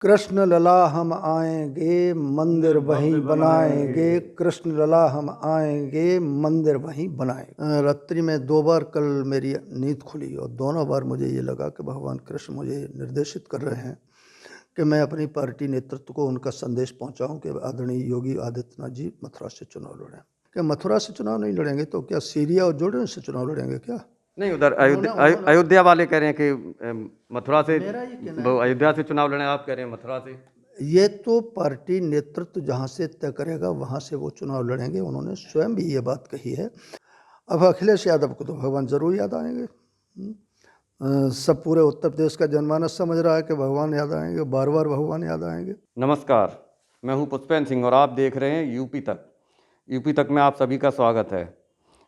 कृष्ण लला हम आएंगे मंदिर वहीं बनाएंगे, कृष्ण लला हम आएंगे मंदिर वहीं बनाएंगे। रात्रि में 2 बार कल मेरी नींद खुली और दोनों बार मुझे ये लगा कि भगवान कृष्ण मुझे निर्देशित कर रहे हैं कि मैं अपनी पार्टी नेतृत्व को उनका संदेश पहुंचाऊं कि आदरणीय योगी आदित्यनाथ जी मथुरा से चुनाव लड़ें। क्या मथुरा से चुनाव नहीं लड़ेंगे तो क्या सीरिया और जॉर्डन से चुनाव लड़ेंगे? क्या नहीं, उधर अयोध्या वाले कह रहे हैं कि मथुरा से, मेरा ये कहना वो अयोध्या से चुनाव लड़े, आप कह रहे हैं मथुरा से। ये तो पार्टी नेतृत्व जहाँ से तय करेगा वहाँ से वो चुनाव लड़ेंगे। उन्होंने स्वयं भी ये बात कही है। अब अखिलेश यादव को तो भगवान जरूर याद आएंगे। सब पूरे उत्तर प्रदेश का जनमानस समझ रहा है कि भगवान याद आएंगे, बार बार भगवान याद आएंगे। नमस्कार, मैं हूं पुष्पेंद्र सिंह और आप देख रहे हैं यूपी तक। यूपी तक में आप सभी का स्वागत है।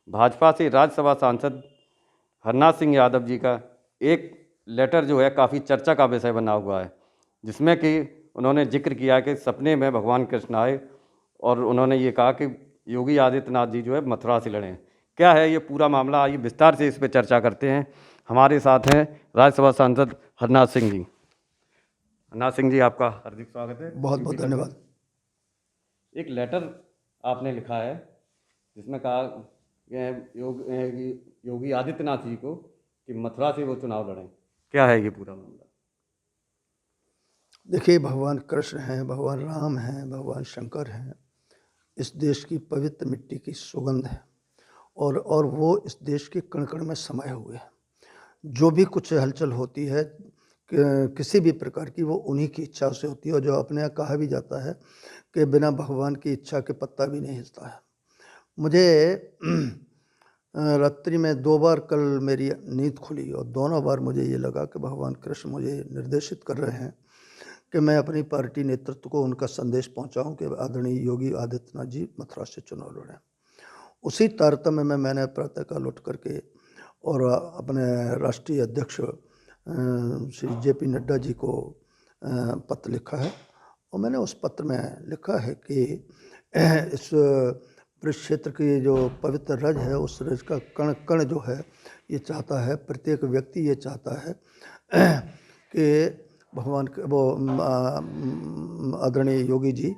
भाजपा से राज्यसभा सांसद हरनाथ सिंह यादव जी का एक लेटर जो है काफ़ी चर्चा का विषय बना हुआ है, जिसमें कि उन्होंने जिक्र किया कि सपने में भगवान कृष्ण आए और उन्होंने ये कहा कि योगी आदित्यनाथ जी जो है मथुरा से लड़ें। क्या है ये पूरा मामला, आइए विस्तार से इस पर चर्चा करते हैं। हमारे साथ हैं राज्यसभा सांसद हरनाथ सिंह जी। हरनाथ सिंह जी, आपका हार्दिक स्वागत है। बहुत बहुत धन्यवाद। एक लेटर आपने लिखा है जिसमें कहा योगी आदित्यनाथ जी को कि मथुरा से वो चुनाव लड़ें। क्या है ये पूरा मामला? देखिए, भगवान कृष्ण हैं, भगवान राम हैं, भगवान शंकर हैं। इस देश की पवित्र मिट्टी की सुगंध है और वो इस देश के कण कण में समाये हुए हैं। जो भी कुछ हलचल होती है किसी भी प्रकार की, वो उन्हीं की इच्छा से होती है। और जो अपने यहाँ कहा भी जाता है कि बिना भगवान की इच्छा के पत्ता भी नहीं हिलता है। मुझे रात्रि में 2 बार कल मेरी नींद खुली और दोनों बार मुझे ये लगा कि भगवान कृष्ण मुझे निर्देशित कर रहे हैं कि मैं अपनी पार्टी नेतृत्व को उनका संदेश पहुंचाऊं कि आदरणीय योगी आदित्यनाथ जी मथुरा से चुनाव लड़ें। उसी तारतम्य में मैंने प्रातःकाल उठ करके और अपने राष्ट्रीय अध्यक्ष श्री JP नड्डा जी को पत्र लिखा है। और मैंने उस पत्र में लिखा है कि इस ब्रज क्षेत्र की जो पवित्र रज है, उस रज का कण कण जो है ये चाहता है, प्रत्येक व्यक्ति ये चाहता है कि भगवान वो आदरणीय योगी जी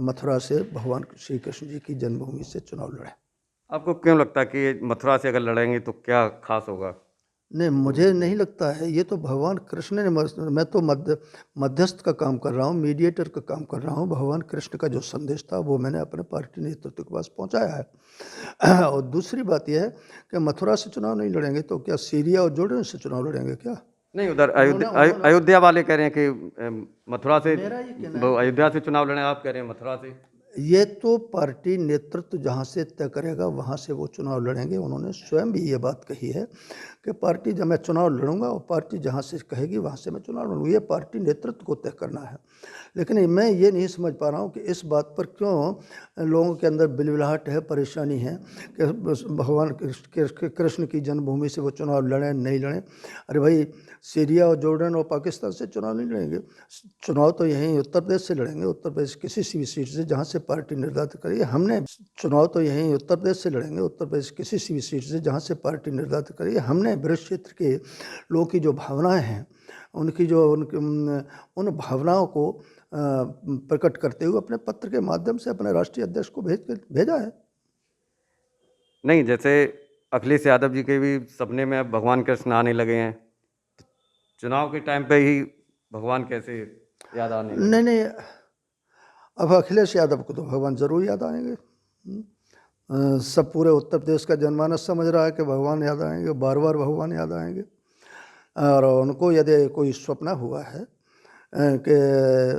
मथुरा से भगवान श्री कृष्ण जी की जन्मभूमि से चुनाव लड़े। आपको क्यों लगता है कि मथुरा से अगर लड़ेंगे तो क्या खास होगा? नहीं, मुझे नहीं लगता है। ये तो भगवान कृष्ण ने, मैं तो मध्यस्थ का काम कर रहा हूँ, मीडिएटर का काम कर रहा हूँ। भगवान कृष्ण का जो संदेश था वो मैंने अपने पार्टी नेतृत्व के पास पहुँचाया है। और दूसरी बात यह है कि मथुरा से चुनाव नहीं लड़ेंगे तो क्या सीरिया और जॉर्डन से चुनाव लड़ेंगे? क्या नहीं, उधर अयोध्या वाले कह रहे हैं कि मथुरा से, मेरा ये कहना वो अयोध्या से चुनाव लड़े, आप कह रहे हैं मथुरा से। ये तो पार्टी नेतृत्व जहाँ से तय करेगा वहाँ से वो चुनाव लड़ेंगे। उन्होंने स्वयं भी ये बात कही है कि पार्टी जब मैं चुनाव लड़ूंगा और पार्टी जहाँ से कहेगी वहाँ से मैं चुनाव लड़ूंगा। ये पार्टी नेतृत्व को तय करना है। लेकिन मैं ये नहीं समझ पा रहा हूँ कि इस बात पर क्यों लोगों के अंदर बिलबिलाहट है, परेशानी है कि भगवान कृष्ण की जन्मभूमि से वो चुनाव लड़ें नहीं लड़ें। अरे भाई, सीरिया और जॉर्डन और पाकिस्तान से चुनाव नहीं लड़ेंगे। चुनाव तो यहीं उत्तर प्रदेश से लड़ेंगे। उत्तर प्रदेश किसी भी सीट से जहाँ से पार्टी निर्धारित करेगी। हमने चुनाव तो यहीं उत्तर प्रदेश से लड़ेंगे। उत्तर प्रदेश किसी भी सीट से जहाँ से पार्टी निर्धारित करेगी। हमने ब्रज क्षेत्र के लोगों की जो भावनाएं हैं, उनकी जो उन भावनाओं को प्रकट करते हुए अपने पत्र के माध्यम से अपने राष्ट्रीय अध्यक्ष को भेजा है। नहीं, जैसे अखिलेश यादव जी के भी सपने में अब भगवान कृष्ण आने लगे हैं, चुनाव के टाइम पे ही भगवान कैसे याद आने लगे? नहीं, अब अखिलेश यादव को तो भगवान जरूर याद आएंगे। सब पूरे उत्तर प्रदेश का जनमानस समझ रहा है कि भगवान याद आएंगे, बार बार भगवान याद आएंगे। और उनको यदि कोई स्वप्न हुआ है कि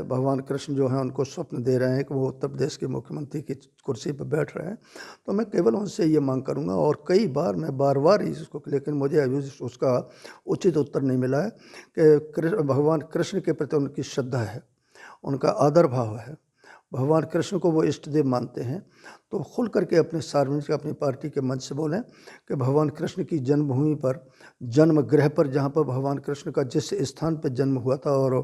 भगवान कृष्ण जो है उनको स्वप्न दे रहे हैं कि वो उत्तर प्रदेश के मुख्यमंत्री की कुर्सी पर बैठ रहे हैं, तो मैं केवल उनसे ये मांग करूंगा। और कई बार मैं बार इसको, लेकिन मुझे अभी उसका उचित उत्तर नहीं मिला है कि भगवान कृष्ण के प्रति उनकी श्रद्धा है, उनका आदर भाव है, भगवान कृष्ण को वो इष्ट देव मानते हैं, तो खुल करके अपने सार्वजनिक अपनी पार्टी के मंच से बोलें कि भगवान कृष्ण की जन्मभूमि पर, जन्म गृह पर, जहाँ पर भगवान कृष्ण का जिस स्थान पर जन्म हुआ था और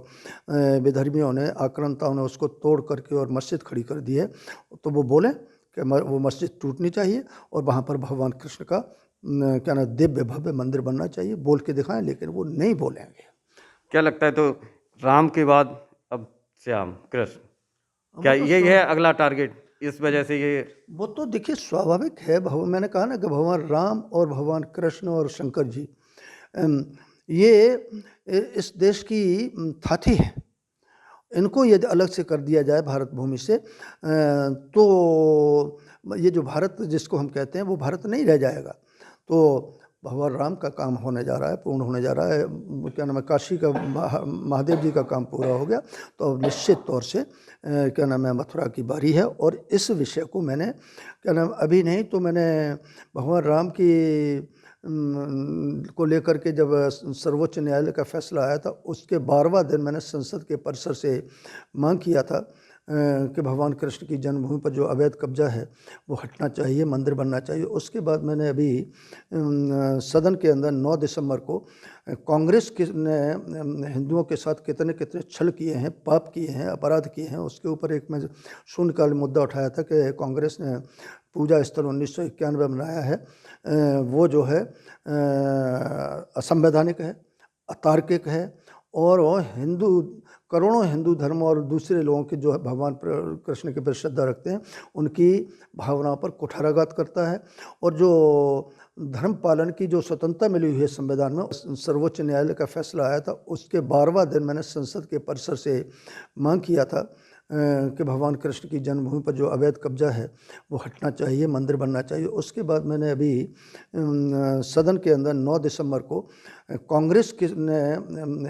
विधर्मियों ने, आक्रांताओं ने उसको तोड़ करके और मस्जिद खड़ी कर दी है, तो वो बोलें कि वो मस्जिद टूटनी चाहिए और वहाँ पर भगवान कृष्ण का क्या ना दिव्य भव्य मंदिर बनना चाहिए। बोल के दिखाएं, लेकिन वो नहीं बोलेंगे। क्या लगता है, तो राम के बाद अब श्याम कृष्ण, क्या यही है अगला टारगेट? इस वजह से ये वो तो देखिए स्वाभाविक है। मैंने कहा ना कि भगवान राम और भगवान कृष्ण और शंकर जी ये इस देश की थाथी है। इनको यदि अलग से कर दिया जाए भारत भूमि से तो ये जो भारत जिसको हम कहते हैं वो भारत नहीं रह जाएगा। तो भगवान राम का काम होने जा रहा है, पूर्ण होने जा रहा है। क्या नाम है, काशी का महादेव जी का काम पूरा हो गया, तो अब निश्चित तौर से क्या नाम है मथुरा की बारी है। और इस विषय को मैंने क्या नाम अभी नहीं तो मैंने भगवान राम की को लेकर के जब सर्वोच्च न्यायालय का फैसला आया था उसके 12वां दिन मैंने संसद के परिसर से मांग किया था कि भगवान कृष्ण की जन्मभूमि पर जो अवैध कब्जा है वो हटना चाहिए, मंदिर बनना चाहिए। उसके बाद मैंने अभी सदन के अंदर 9 दिसंबर को कांग्रेस ने हिंदुओं के साथ कितने कितने छल किए हैं, पाप किए हैं, अपराध किए हैं, उसके ऊपर एक मैं शून्यकाल मुद्दा उठाया था कि कांग्रेस ने पूजा स्थल 1991 बनाया है, वो जो है असंवैधानिक है, अतार्किक है और वो करोड़ों हिंदू धर्म और दूसरे लोगों के जो है भगवान कृष्ण के प्रति श्रद्धा रखते हैं उनकी भावनाओं पर कुठाराघात करता है। और जो धर्म पालन की जो स्वतंत्रता मिली हुई है संविधान में, सर्वोच्च न्यायालय का फैसला आया था उसके 12वां दिन मैंने संसद के परिसर से मांग किया था कि भगवान कृष्ण की जन्मभूमि पर जो अवैध कब्जा है वो हटना चाहिए, मंदिर बनना चाहिए। उसके बाद मैंने अभी सदन के अंदर 9 दिसंबर को कांग्रेस ने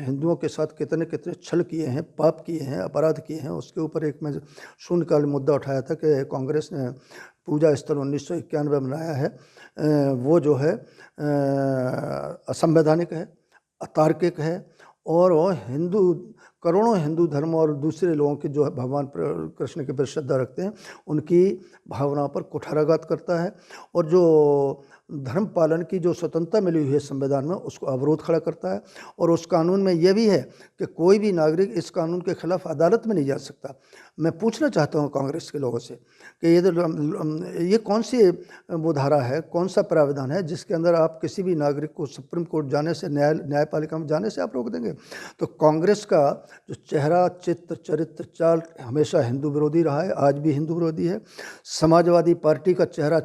हिंदुओं के साथ कितने कितने छल किए हैं, पाप किए हैं, अपराध किए हैं, उसके ऊपर एक मैं शून्यकाल मुद्दा उठाया था कि कांग्रेस ने पूजा स्थल 1991 बनाया है, वो जो है असंवैधानिक है, अतार्किक है और वो करोड़ों हिंदू धर्म और दूसरे लोगों के जो है भगवान कृष्ण के प्रति श्रद्धा रखते हैं उनकी भावनाओं पर कुठाराघात करता है। और जो धर्म पालन की जो स्वतंत्रता मिली हुई है संविधान में उसको अवरोध खड़ा करता है। और उस कानून में यह भी है कि कोई भी नागरिक इस कानून के खिलाफ अदालत में नहीं जा सकता। मैं पूछना चाहता हूँ कांग्रेस के लोगों से कि ये कौन सी वो धारा है, कौन सा प्रावधान है जिसके अंदर आप किसी भी नागरिक को सुप्रीम कोर्ट जाने से, न्यायपालिका में जाने से आप रोक देंगे? तो कांग्रेस का जो चेहरा, चित्र, चरित्र, चाल हमेशा हिंदू विरोधी रहा है, आज भी हिंदू विरोधी है। समाजवादी पार्टी का चेहरा,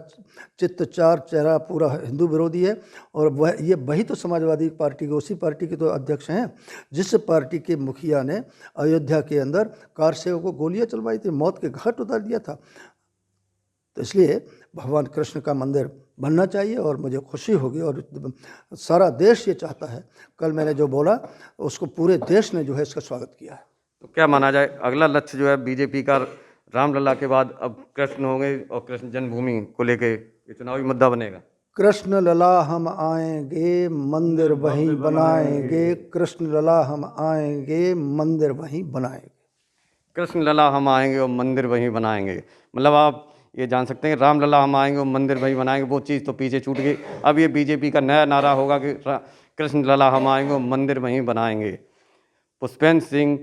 चित्र, चेहरा पूरा हिंदू विरोधी है। और वही तो समाजवादी पार्टी के, उसी पार्टी के तो अध्यक्ष हैं जिस पार्टी के मुखिया ने अयोध्या के अंदर कार सेवकों को गोलियां चलवाई थी, मौत के घाट उतार दिया था। तो इसलिए भगवान कृष्ण का मंदिर बनना चाहिए और मुझे खुशी होगी और सारा देश ये चाहता है। कल मैंने जो बोला उसको पूरे देश ने जो है इसका स्वागत किया है। तो क्या माना जाए अगला लक्ष्य जो है बीजेपी का रामलला के बाद अब कृष्ण होंगे और कृष्ण जन्मभूमि को लेके ये चुनावी मुद्दा बनेगा? कृष्ण लला हम आएंगे, मंदिर वहीं बनाएंगे। कृष्ण लला हम आएंगे, मंदिर वहीं बनाएंगे। कृष्ण लला हम आएंगे और मंदिर वहीं बनाएंगे, मतलब आप ये जान सकते हैं रामलला हम आएंगे और मंदिर वहीं बनाएंगे, वो चीज़ तो पीछे छूट गई। अब ये बीजेपी का नया नारा होगा कि कृष्ण लला हम आएंगे और मंदिर वहीं बनाएंगे। पुष्पेंद्र सिंह